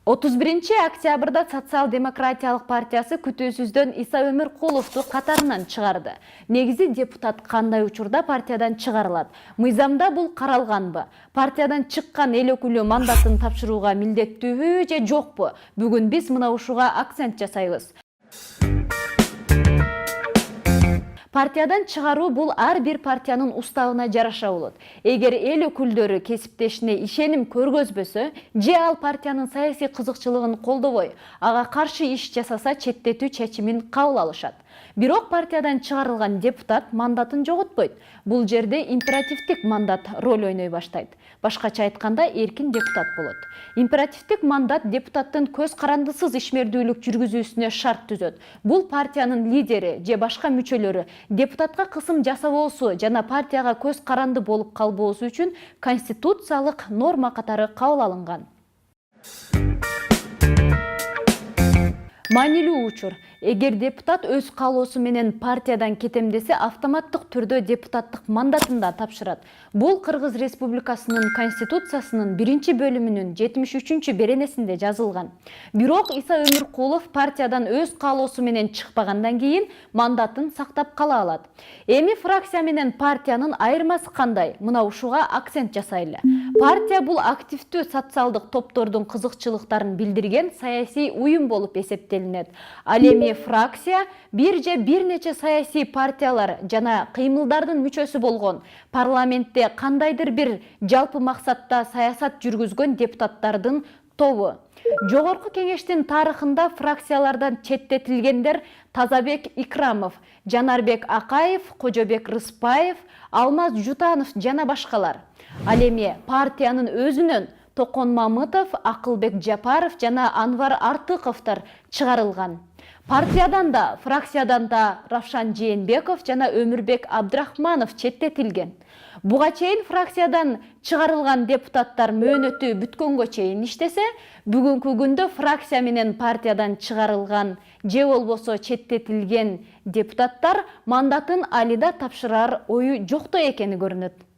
31-октябрда Социал-демократиялык партиясы күтүүсүздөн Иса Өмүркуловду катарынан чыгарды. Негизи депутат кандай учурда партиядан чыгарылат? Мыйзамда бул каралганбы? Партиядан чыккан эл өкүлү мандатын тапшырууга милдеттүүбү же жокпу? Бүгүн биз мына ушуга акцент жасайбыз. Партиядан чыгаруу бул ар бир партиянын уставына жараша болот. Эгер эл өкүлдөрү кесиптешине ишеним көргөзбөсө, же ал партиянын саясий кызыкчылыгын колдобой, ага каршы иш жасаса четтетүү чечимин кабыл алышат. Бирок партиядан чыгарылган депутат мандатын жоготпойт. Бул жерде императивдик мандат роль ойной баштайт. Башкача айтканда эркин депутат болот. Императивдик мандат депутаттын көз карандысыз ишмердүүлүк жүргүзүүсүнө шарт түзөт. Бул партиянын лидери же башка мүчөлөрү депутатка кысым жасабоосу жана партияга көз каранды болуп калбоосу үчүн конституциялык норма катары кабыл алынган. Маанилүү учур. Эгер депутат өз каалоосу менен партиядан кетем десе, автоматтык түрдө депутаттык мандатын да тапшырат. Бул Кыргыз Республикасынын Конституциясынын 1-бөлүмүнүн 73 беренесинде жазылган. Бирок Иса Өмүркулов партиядан өз каалоосу менен чыкпагандан кийин мандатын сактап кала алат. Эми фракция менен партиянын айырмасы кандай? Мына ушуга акцент жасайлы. Партия бул активдүү социалдык топтордун кызыкчылыктарын билдирген саясий уюм болуп эсептелинет. Ал эми фракция бир же бир нече саясий партиялар жана кыймылдардын мүчөсү болгон парламентте кандайдыр бир жалпы максатта саясат жүргүзгөн депутаттардын тобу. Жогорку Кеңештин тарыхында фракциялардан четтетилгендер Тазабек Икрамов, Жанарбек Акаев, Кожобек Рыспаев, Алмаз Жутанов жана башкалар. Ал эми партиянын өзүнөн Токон Мамытов, Акылбек Жапаров жана Анвар Артыковдор чыгарылган. Партиядан да, фракциядан да Равшан Жээнбеков жана Өмүрбек Абдрахманов четтетилген. Буга чейин фракциядан чыгарылган депутаттар мөөнөтү бүткөнгө чейин иштесе, бүгүнкү күндө фракция менен партиядан чыгарылган же болбосо четтетилген депутаттар мандатын алида тапшырар ою жоктой экени көрүнөт.